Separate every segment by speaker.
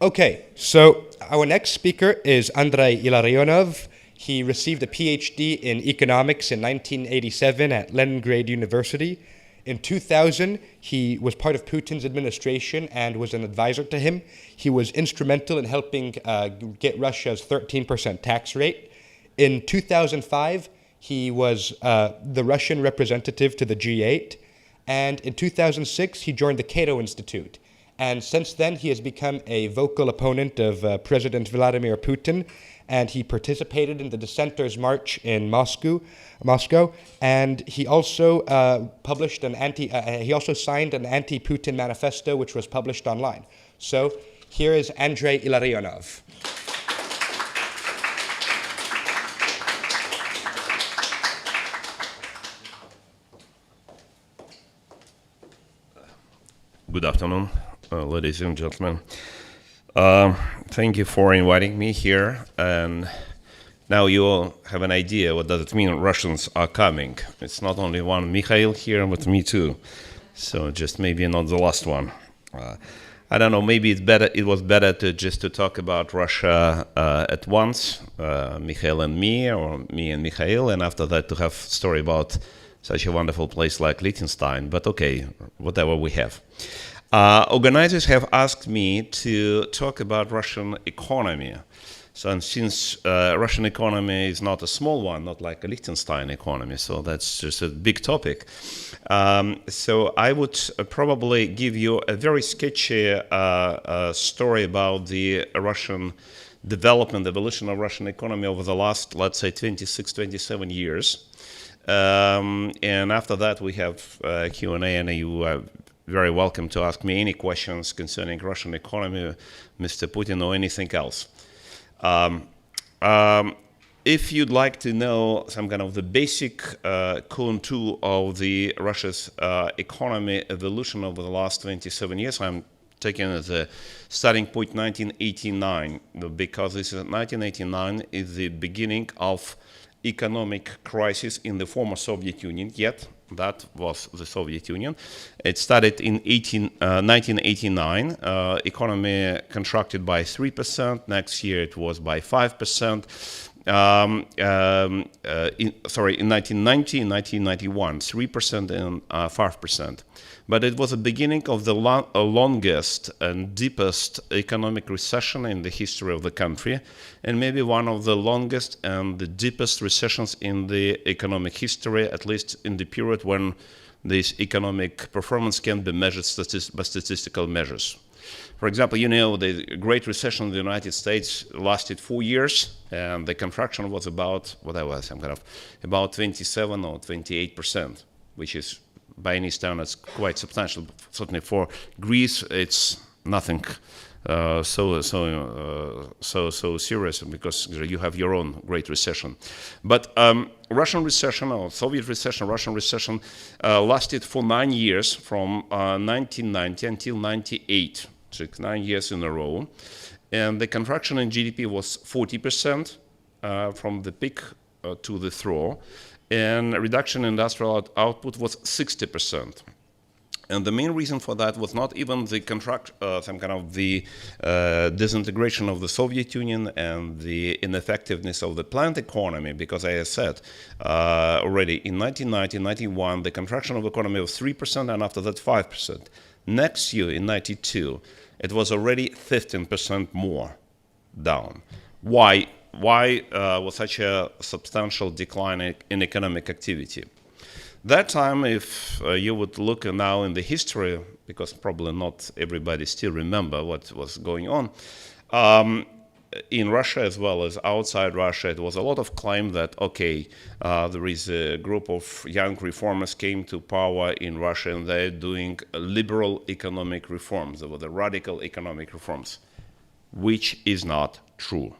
Speaker 1: Okay, so our next speaker is Andrei Illarionov. He received a PhD in economics in 1987 at Leningrad University. In 2000, he was part of Putin's administration and was an advisor to him. He was instrumental in helping get Russia's 13% tax rate. In 2005, he was the Russian representative to the G8. And in 2006, he joined the Cato Institute. And since then, he has become a vocal opponent of President Vladimir Putin, and he participated in the Dissenters' March in Moscow. And he also he also signed an anti-Putin manifesto, which was published online. So here is Andrei Illarionov.
Speaker 2: Good afternoon, ladies and gentlemen. Thank you for inviting me here. And now you all have an idea what does it mean Russians are coming. It's not only one Mikhail here, but me too. So just maybe not the last one. I don't know, maybe it was better to talk about Russia at once, Mikhail and me, or me and Mikhail, and after that to have a story about such a wonderful place like Liechtenstein, but okay, whatever we have. Organizers have asked me to talk about Russian economy. So, and since Russian economy is not a small one, not like a Liechtenstein economy, so that's just a big topic. So I would probably give you a very sketchy story about the Russian development, evolution of Russian economy over the last, let's say, 26, 27 years. And after that, we have Q&A, and you are very welcome to ask me any questions concerning Russian economy, Mr. Putin, or anything else. If you'd like to know some kind of the basic contour of the Russia's economy evolution over the last 27 years, I'm taking as a starting point 1989, because this is 1989 is the beginning of economic crisis in the former Soviet Union, yet that was the Soviet Union. It started in 1989, economy contracted by 3%, next year it was by 5%. In 1990 and 1991, 3% and 5%. But it was the beginning of the longest and deepest economic recession in the history of the country, and maybe one of the longest and the deepest recessions in the economic history, at least in the period when this economic performance can be measured by statistical measures. For example, you know, the Great Recession in the United States lasted 4 years, and the contraction was about, about 27 or 28%, which is by any standards quite substantial. Certainly for Greece, it's nothing so serious, because you have your own Great Recession. But Russian recession, or Soviet recession, Russian recession lasted for 9 years, from 1990 until 98. Took 9 years in a row, and the contraction in GDP was 40% from the peak to the thaw, and reduction in industrial output was 60%. And the main reason for that was not even the disintegration of the Soviet Union and the ineffectiveness of the planned economy, because as I said already, in 1990-91, the contraction of the economy was 3%, and after that 5%. Next year, in 92, it was already 15% more down. Why was such a substantial decline in economic activity? That time, if you would look now in the history, because probably not everybody still remember what was going on, in Russia as well as outside Russia, it was a lot of claim that, okay, there is a group of young reformers came to power in Russia, and they're doing liberal economic reforms. They were the radical economic reforms, which is not true.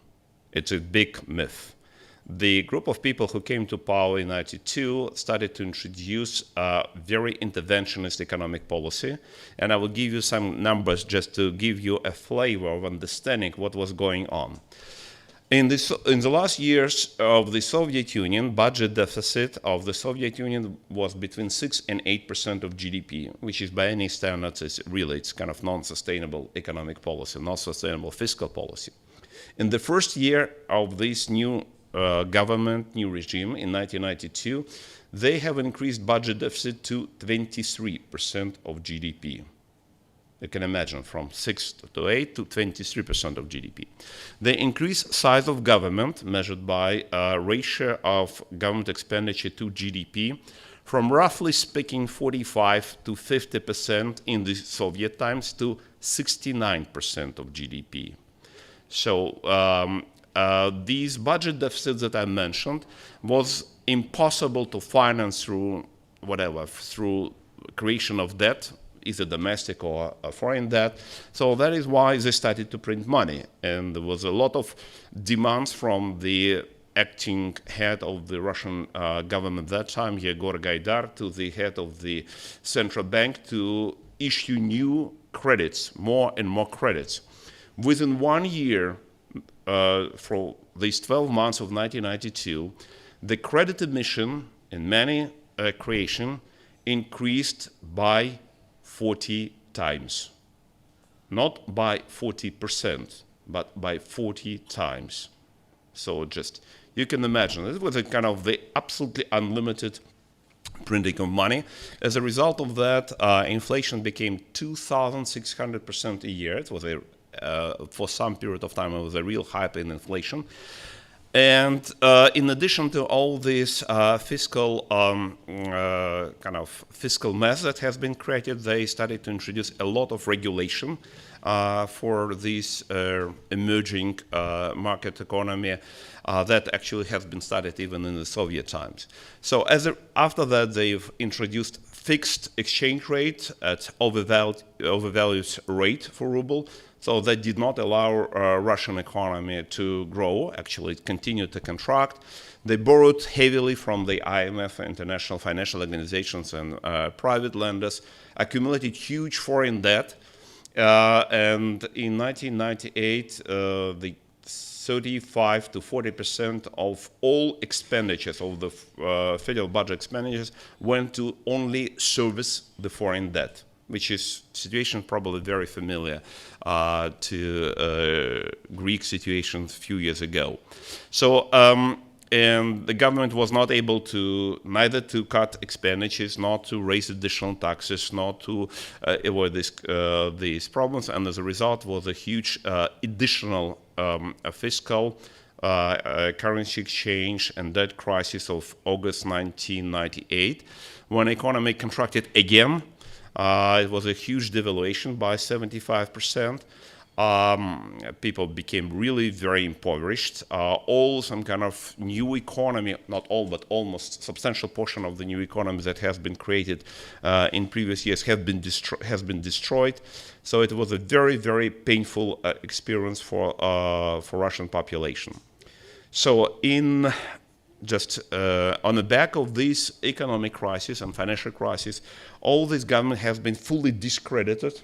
Speaker 2: It's a big myth. The group of people who came to power in 92 started to introduce a very interventionist economic policy, and I will give you some numbers just to give you a flavor of understanding what was going on. In the last years of the Soviet Union, budget deficit of the Soviet Union was between 6 and 8% of GDP, which is by any standards, it's kind of non-sustainable economic policy, not sustainable fiscal policy. In the first year of this new government, new regime in 1992, they have increased budget deficit to 23% of GDP. You can imagine from 6 to 8 to 23% of GDP. They increased size of government, measured by ratio of government expenditure to GDP, from roughly speaking 45 to 50% in the Soviet times to 69% of GDP. So these budget deficits that I mentioned was impossible to finance through through creation of debt, either domestic or foreign debt. So that is why they started to print money. And there was a lot of demands from the acting head of the Russian government that time, Yegor Gaidar, to the head of the central bank to issue new credits, more and more credits. Within 1 year, for these 12 months of 1992, the credit emission in many creation increased by 40 times. Not by 40%, but by 40 times. So just, you can imagine, it was a kind of the absolutely unlimited printing of money. As a result of that, inflation became 2,600% a year. It was for some period of time, it was a real hype in inflation. And in addition to all this fiscal kind of fiscal mess that has been created, they started to introduce a lot of regulation for this emerging market economy that actually has been started even in the Soviet times. So after that, they've introduced fixed exchange rate at overvalued rate for ruble. So that did not allow Russian economy to grow. Actually, it continued to contract. They borrowed heavily from the IMF, international financial organizations, and private lenders, accumulated huge foreign debt. And in 1998, the 35 to 40% of all expenditures of the federal budget expenditures went to only service the foreign debt, which is situation probably very familiar to Greek situation a few years ago. So, and the government was not able to neither to cut expenditures, not to raise additional taxes, not to avoid these problems, and as a result was a huge additional fiscal currency exchange and debt crisis of August 1998, when the economy contracted again. It was a huge devaluation by 75%. People became really very impoverished. All some kind of new economy, not all, but almost substantial portion of the new economy that has been created in previous years has been destroyed. So it was a very, very painful experience for Russian population. So in just on the back of this economic crisis and financial crisis, all this government has been fully discredited.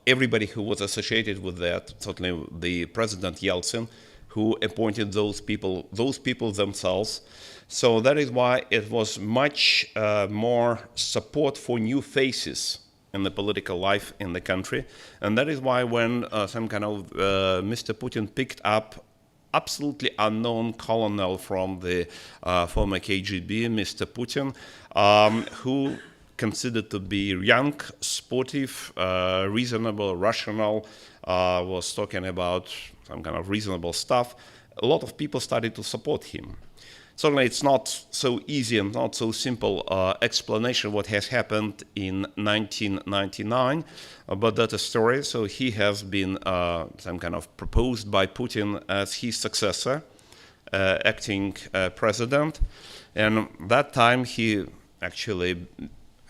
Speaker 2: Everybody who was associated with that, certainly the President Yeltsin, who appointed those people themselves. So that is why it was much more support for new faces in the political life in the country. And that is why when some kind of Mr. Putin picked up absolutely unknown colonel from the former KGB, Mr. Putin, who considered to be young, sportive, reasonable, rational, was talking about some kind of reasonable stuff, a lot of people started to support him. Certainly it's not so easy and not so simple explanation what has happened in 1999, but that's a story. So he has been some kind of proposed by Putin as his successor, acting president. And that time he actually,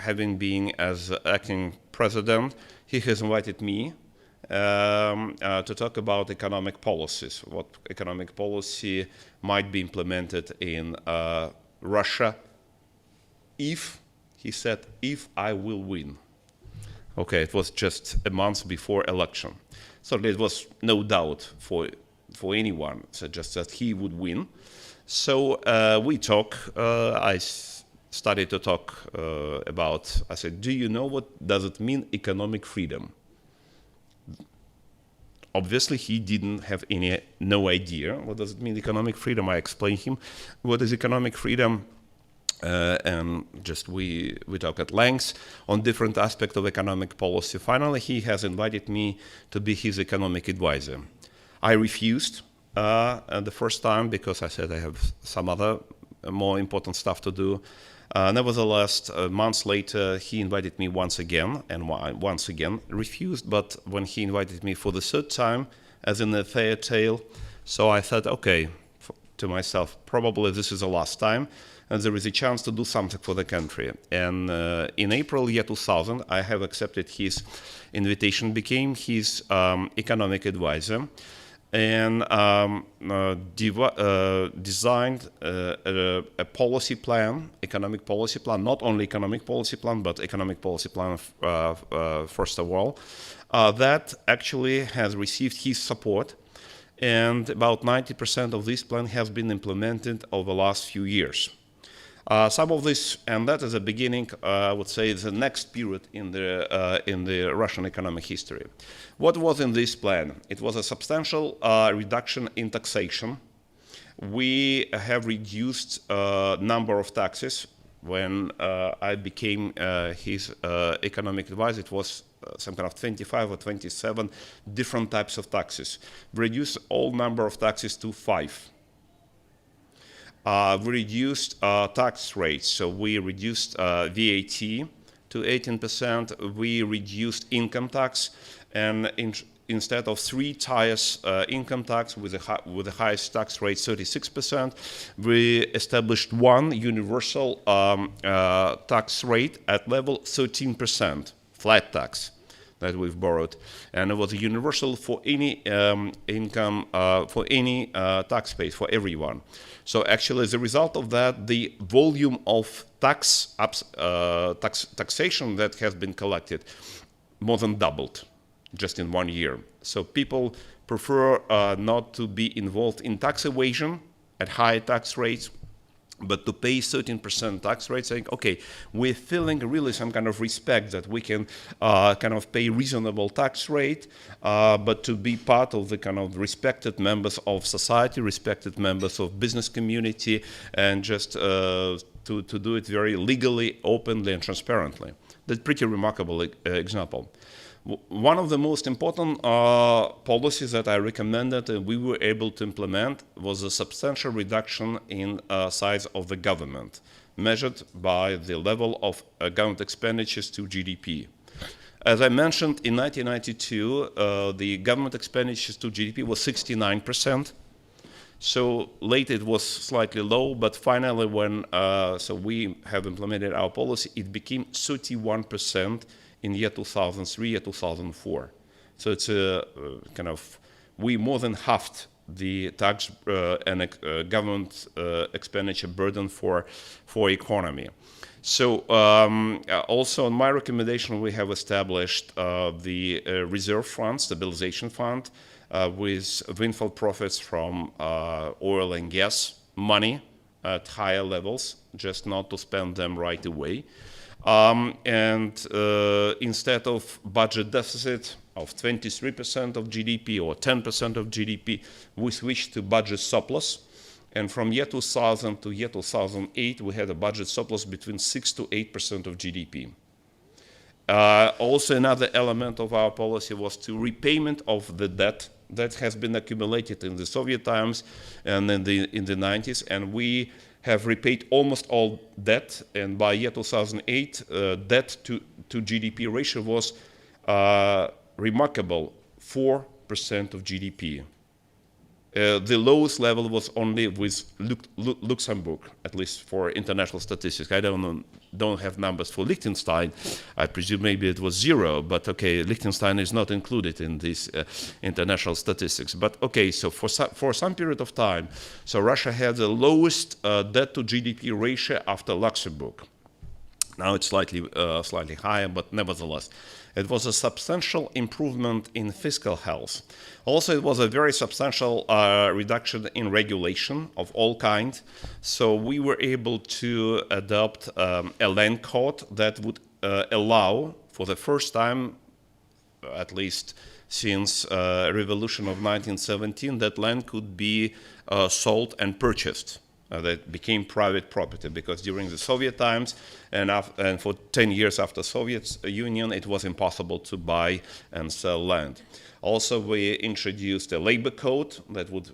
Speaker 2: having been as acting president, he has invited me to talk about economic policies, what economic policy might be implemented in Russia if, he said, if I will win. Okay, it was just a month before election. So there was no doubt for for anyone, so just that he would win. So we talk. I started to talk about. I said, "Do you know what does it mean, economic freedom?" Obviously, he didn't have no idea what does it mean, economic freedom. I explained him what is economic freedom. And just we talk at length on different aspects of economic policy. Finally, he has invited me to be his economic advisor. I refused the first time because I said I have some other more important stuff to do. Nevertheless, months later, he invited me once again, and I once again refused. But when he invited me for the third time, as in a fairy tale, so I thought, okay, to myself, probably this is the last time, and there is a chance to do something for the country. And in April year 2000, I have accepted his invitation, became his economic advisor, and designed a policy plan, economic policy plan, not only economic policy plan, but economic policy plan first of all, that actually has received his support. And about 90% of this plan has been implemented over the last few years. Some of this, and that is the beginning, I would say, the next period in the Russian economic history. What was in this plan? It was a substantial reduction in taxation. We have reduced number of taxes. When I became his economic advisor, it was some kind of 25 or 27 different types of taxes. We reduced all number of taxes to 5. We reduced tax rates, so we reduced VAT to 18%. We reduced income tax, and instead of 3 tiers income tax with the highest tax rate, 36%, we established one universal tax rate at level 13%, flat tax that we've borrowed, and it was universal for any income, for any taxpayer, for everyone. So actually, as a result of that, the volume of taxation that has been collected more than doubled just in 1 year. So people prefer not to be involved in tax evasion at high tax rates, but to pay 13% tax rate, saying, okay, we're feeling really some kind of respect that we can kind of pay reasonable tax rate, but to be part of the kind of respected members of society, respected members of business community, and just to do it very legally, openly, and transparently. That's a pretty remarkable example. One of the most important policies that I recommended and we were able to implement was a substantial reduction in size of the government, measured by the level of government expenditures to GDP. As I mentioned, in 1992, the government expenditures to GDP was 69%. So later it was slightly low, but finally when so we have implemented our policy, it became 31% in year 2003, year 2004. So it's a kind of, we more than halved the tax and government expenditure burden for economy. So also on my recommendation, we have established the reserve fund, stabilization fund, with windfall profits from oil and gas money at higher levels, just not to spend them right away. And instead of budget deficit of 23% of GDP or 10% of GDP, we switched to budget surplus. And from year 2000 to year 2008, we had a budget surplus between 6 to 8% of GDP. Also, another element of our policy was to repayment of the debt that has been accumulated in the Soviet times and in the 90s, and we have repaid almost all debt, and by year 2008, debt to GDP ratio was remarkable, 4% of GDP. The lowest level was only with Luxembourg, at least for international statistics. I don't have numbers for Liechtenstein. I presume maybe it was 0, but okay, Liechtenstein is not included in these international statistics. But okay, so for some period of time, so Russia had the lowest debt to GDP ratio after Luxembourg. Now it's slightly higher, but nevertheless. It was a substantial improvement in fiscal health. Also, it was a very substantial reduction in regulation of all kinds. So we were able to adopt a land code that would allow, for the first time, at least since revolution of 1917, that land could be sold and purchased. That became private property, because during the Soviet times and for 10 years after Soviet Union, it was impossible to buy and sell land. Also, we introduced a labor code that would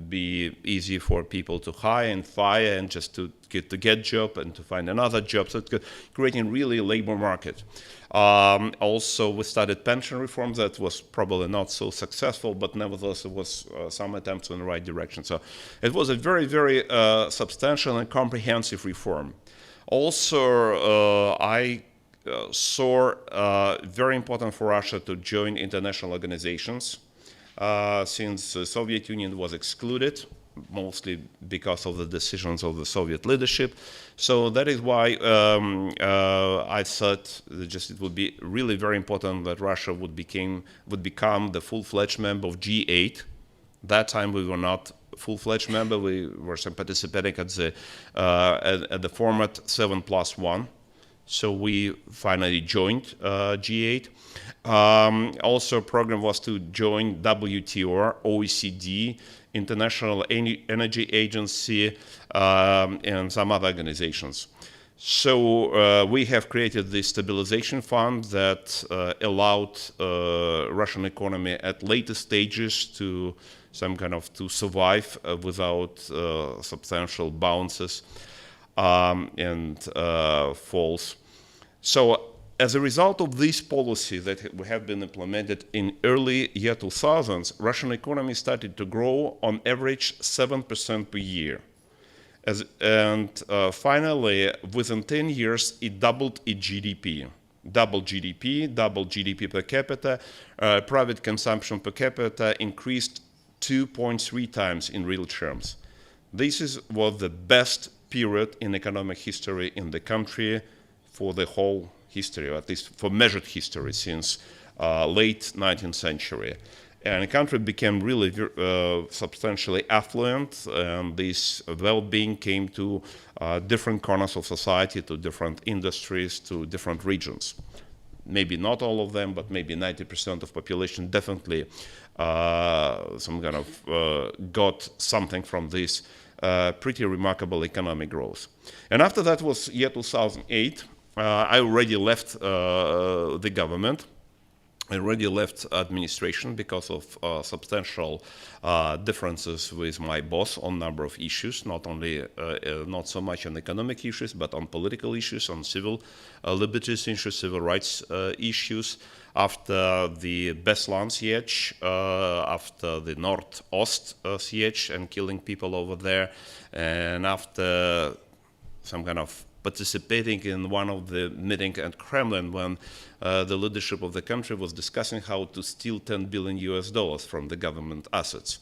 Speaker 2: be easy for people to hire and fire and just to get job and to find another job. So it's creating really a labor market. Also, we started pension reforms that was probably not so successful, but nevertheless, it was some attempts in the right direction. So it was a very, very substantial and comprehensive reform. Also, I saw very important for Russia to join international organizations since the Soviet Union was excluded, mostly because of the decisions of the Soviet leadership. So that is why I thought that it would be really very important that Russia would become the full-fledged member of G8. That time we were not full-fledged member. We were participating at the format 7+1. So we finally joined G8. Also, program was to join WTO, OECD, International Energy Agency, and some other organizations. So we have created this stabilization fund that allowed Russian economy at later stages to survive without substantial bounces and falls. So as a result of this policy that have been implemented in early year 2000s, Russian economy started to grow on average 7% per year. Finally, within 10 years, it doubled its GDP. Double GDP per capita. Private consumption per capita increased 2.3 times in real terms. This was the best period in economic history in the country for the whole history, or at least for measured history, since late 19th century. And the country became really substantially affluent, and this well-being came to different corners of society, to different industries, to different regions. Maybe not all of them, but maybe 90% of population definitely got something from this pretty remarkable economic growth. And after that was year 2008. I already left the government. I already left administration because of substantial differences with my boss on a number of issues, not so much on economic issues, but on political issues, on civil liberties issues, civil rights issues. After the Beslan siege, after the North-Ost siege and killing people over there, and after some kind of participating in one of the meetings at Kremlin when the leadership of the country was discussing how to steal $10 billion from the government assets.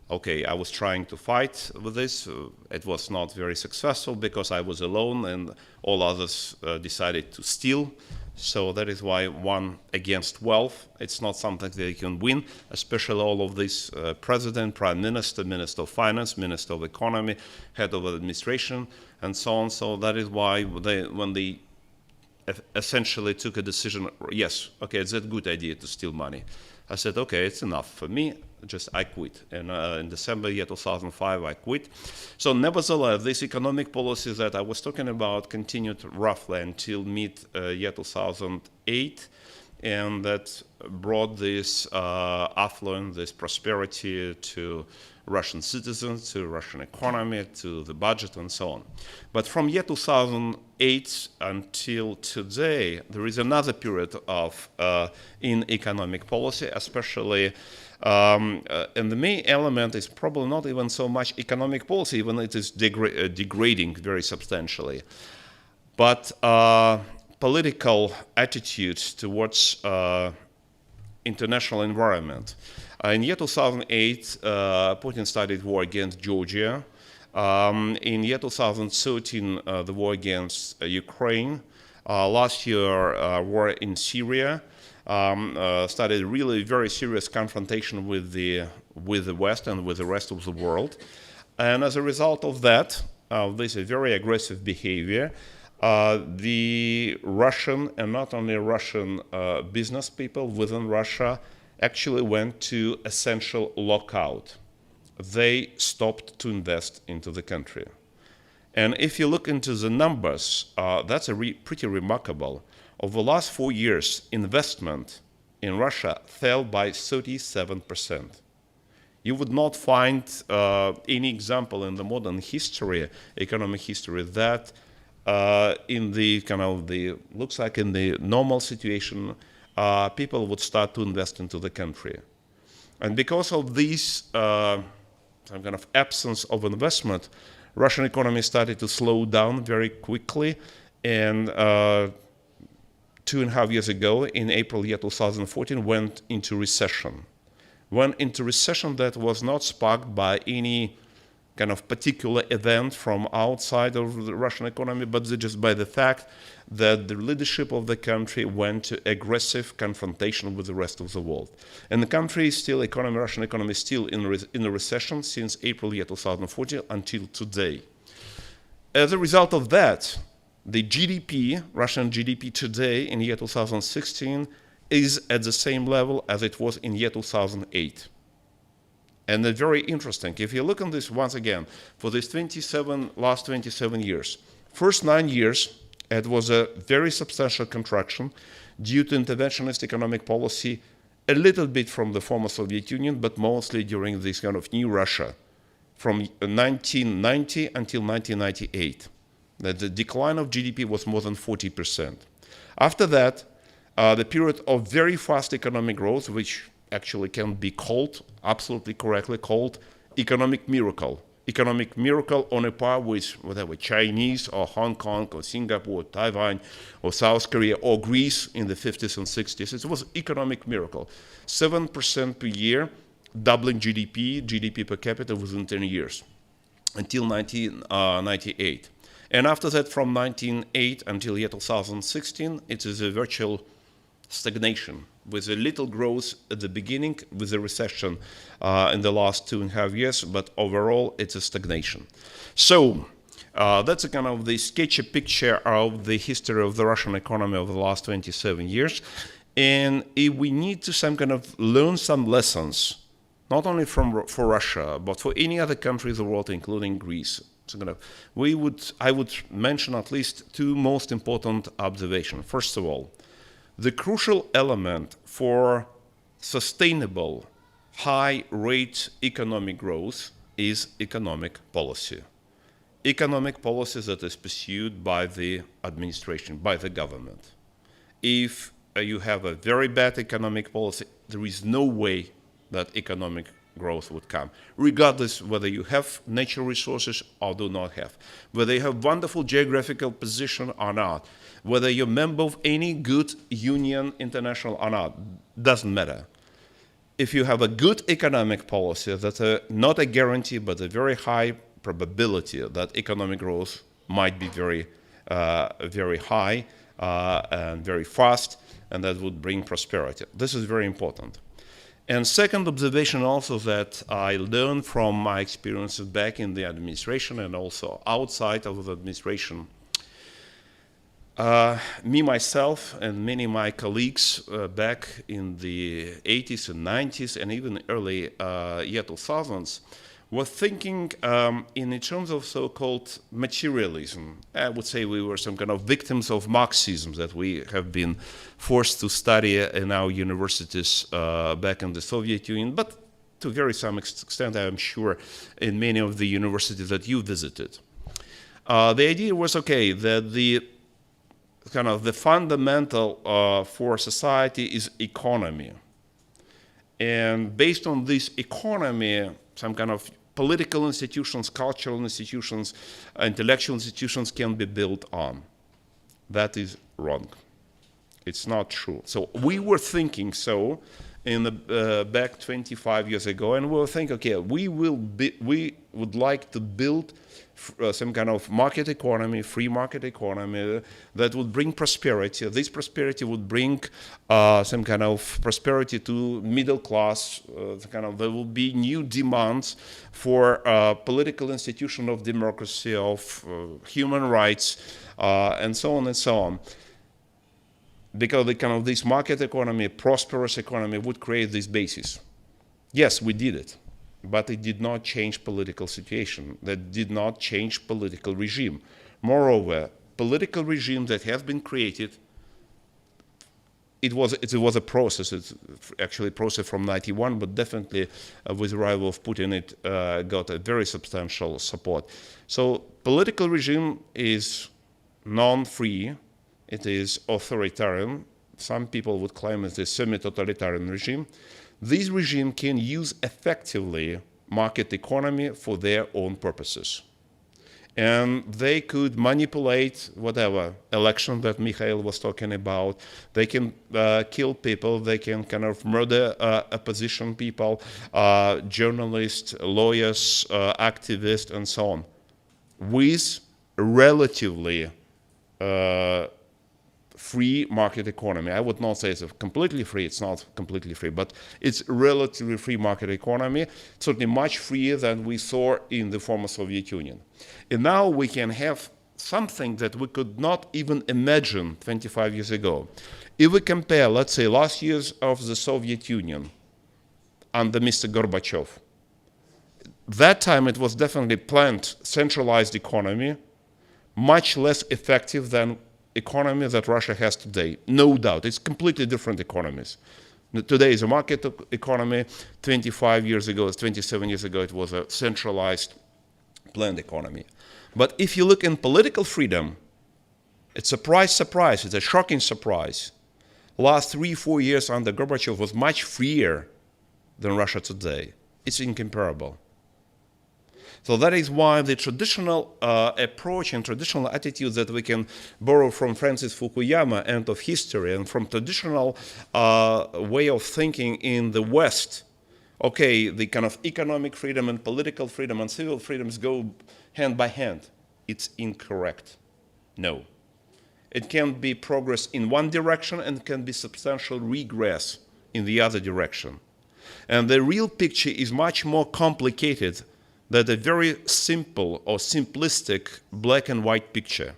Speaker 2: Okay, I was trying to fight with this. It was not very successful because I was alone and all others decided to steal. So that is why 1 against 12, it's not something that you can win, especially all of this president, prime minister, minister of finance, minister of economy, head of administration, and so on. So that is why when they essentially took a decision, yes, okay, it's a good idea to steal money. I said, okay, it's enough for me, I quit. And in December year 2005, I quit. So nevertheless, this economic policy that I was talking about continued roughly until mid-year 2008, and that brought this affluence, this prosperity to Russian citizens, to Russian economy, to the budget, and so on. But from year 2008 until today, there is another period of in economic policy, especially, and the main element is probably not even so much economic policy, even it is degrading very substantially, but political attitudes towards international environment. In year 2008, Putin started war against Georgia. In year 2013, the war against Ukraine. Last year, war in Syria. started really very serious confrontation with the West and with the rest of the world. And as a result of that, this very aggressive behavior, the Russian, and not only Russian business people within Russia, actually went to essential lockout. They stopped to invest into the country. And if you look into the numbers, that's pretty remarkable. Over the last 4 years, investment in Russia fell by 37%. You would not find any example in the modern history, economic history, that in the looks like in the normal situation, people would start to invest into the country. And because of this some kind of absence of investment, Russian economy started to slow down very quickly. And 2.5 years ago, in April year 2014, went into recession. Went into recession that was not sparked by any kind of particular event from outside of the Russian economy, but just by the fact that the leadership of the country went to aggressive confrontation with the rest of the world. And the country is still, Russian economy is still in a recession since April year 2014 until today. As a result of that, the GDP, Russian GDP today in year 2016 is at the same level as it was in year 2008. And it's very interesting. If you look on this once again, for these last 27 years, first 9 years, it was a very substantial contraction due to interventionist economic policy, a little bit from the former Soviet Union, but mostly during this kind of new Russia, from 1990 until 1998. That the decline of GDP was more than 40%. After that, the period of very fast economic growth, which actually can be called, absolutely correctly called, economic miracle. Economic miracle on a par with whatever Chinese or Hong Kong or Singapore or Taiwan or South Korea or Greece in the 50s and 60s. It was economic miracle. 7% per year, doubling GDP per capita within 10 years until 1998. And after that, from 1908 until year 2016, it is a virtual stagnation with a little growth at the beginning, with a recession in the last 2.5 years, but overall it's a stagnation. So that's a kind of the sketchy picture of the history of the Russian economy over the last 27 years. And if we need to some kind of learn some lessons, not only for Russia, but for any other country in the world, including Greece. So I would mention at least two most important observations. First of all, the crucial element for sustainable high-rate economic growth is economic policy. Economic policy that is pursued by the administration, by the government. If you have a very bad economic policy, there is no way that economic growth would come, regardless whether you have natural resources or do not have, whether you have wonderful geographical position or not, whether you're a member of any good union, international or not, doesn't matter. If you have a good economic policy, that's not a guarantee, but a very high probability that economic growth might be very high and very fast, and that would bring prosperity. This is very important. And second observation also that I learned from my experiences back in the administration and also outside of the administration. Me, myself, and many of my colleagues back in the 80s and 90s and even early year 2000s were thinking in terms of so-called materialism. I would say we were some kind of victims of Marxism that we have been forced to study in our universities back in the Soviet Union, but to very some extent, I'm sure, in many of the universities that you visited. The idea was, okay, that the fundamental for society is economy. And based on this economy, some kind of political institutions, cultural institutions, intellectual institutions can be built on. That is wrong. It's not true. So we were thinking so in the back 25 years ago, and we'll think, okay, we would like to build some kind of market economy, free market economy that would bring prosperity. This prosperity would bring some kind of prosperity to middle class. There will be new demands for political institution of democracy, of human rights, and so on and so on. Because this market economy, prosperous economy, would create this basis. Yes, we did it. But it did not change political situation. That did not change political regime. Moreover, political regime that has been created, it was a process. It's actually a process from 91, but definitely with the arrival of Putin, it got a very substantial support. So political regime is non-free. It is authoritarian. Some people would claim it's a semi-totalitarian regime. This regime can use effectively market economy for their own purposes. And they could manipulate whatever election that Mikhail was talking about. They can kill people. They can murder opposition people, journalists, lawyers, activists, and so on, with relatively free market economy. I would not say it's completely free. It's not completely free, but it's relatively free market economy, certainly much freer than we saw in the former Soviet Union. And now we can have something that we could not even imagine 25 years ago. If we compare, let's say, last years of the Soviet Union under Mr. Gorbachev, that time it was definitely planned, centralized economy, much less effective than economy that Russia has today, no doubt. It's completely different economies. Today is a market economy. 25 years ago, 27 years ago, it was a centralized, planned economy. But if you look in political freedom, it's a surprise, it's a shocking surprise. Last 3-4 years under Gorbachev was much freer than Russia today. It's incomparable. So that is why the traditional approach and traditional attitude that we can borrow from Francis Fukuyama, End of History, and from traditional way of thinking in the West, okay, the economic freedom and political freedom and civil freedoms go hand by hand. It's incorrect. No. It can be progress in one direction and can be substantial regress in the other direction. And the real picture is much more complicated than a very simple or simplistic black and white picture.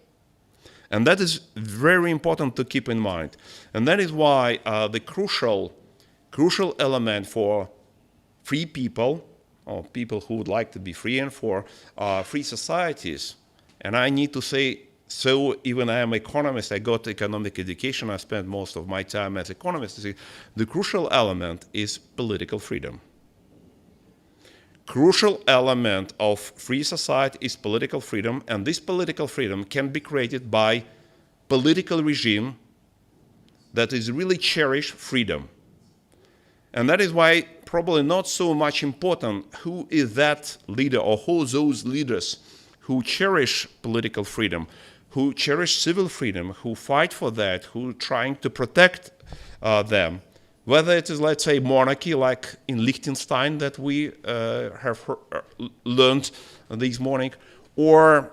Speaker 2: And that is very important to keep in mind. And that is why the crucial element for free people, or people who would like to be free, and for free societies, and I need to say, so even I am an economist, I got economic education, I spent most of my time as economist, the crucial element is political freedom. Crucial element of free society is political freedom, and this political freedom can be created by political regime that is really cherish freedom. And that is why probably not so much important who is that leader or who those leaders who cherish political freedom, who cherish civil freedom, who fight for that, who are trying to protect them. Whether it is, let's say, monarchy, like in Liechtenstein that we have learned this morning, or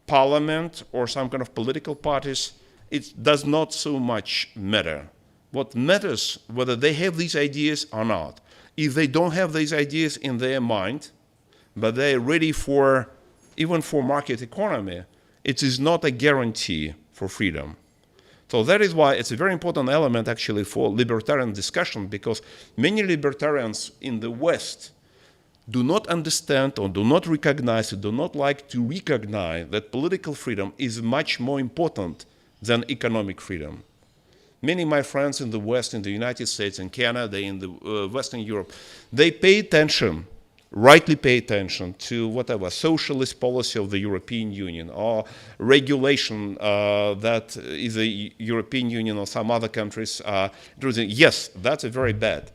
Speaker 2: parliament, or some kind of political parties, it does not so much matter. What matters, whether they have these ideas or not. If they don't have these ideas in their mind, but they're ready for, even for market economy, it is not a guarantee for freedom. So that is why it's a very important element actually for libertarian discussion, because many libertarians in the West do not understand or do not recognize, or do not like to recognize that political freedom is much more important than economic freedom. Many of my friends in the West, in the United States, in Canada, in the Western Europe, they pay attention, rightly pay attention to whatever socialist policy of the European Union or regulation that is the European Union or some other countries. Yes, that's very bad.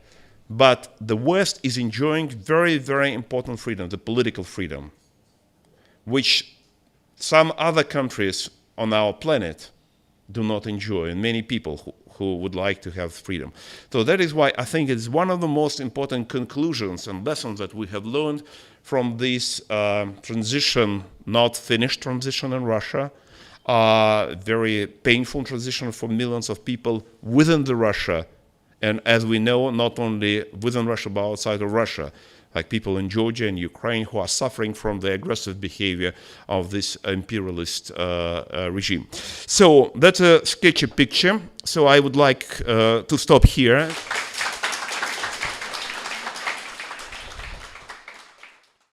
Speaker 2: But the West is enjoying very, very important freedom, the political freedom, which some other countries on our planet do not enjoy, and many people who would like to have freedom. So that is why I think it's one of the most important conclusions and lessons that we have learned from this transition, not finished transition in Russia, very painful transition for millions of people within the Russia, and as we know, not only within Russia but outside of Russia, like people in Georgia and Ukraine who are suffering from the aggressive behavior of this imperialist regime. So that's a sketchy picture. So I would like to stop here.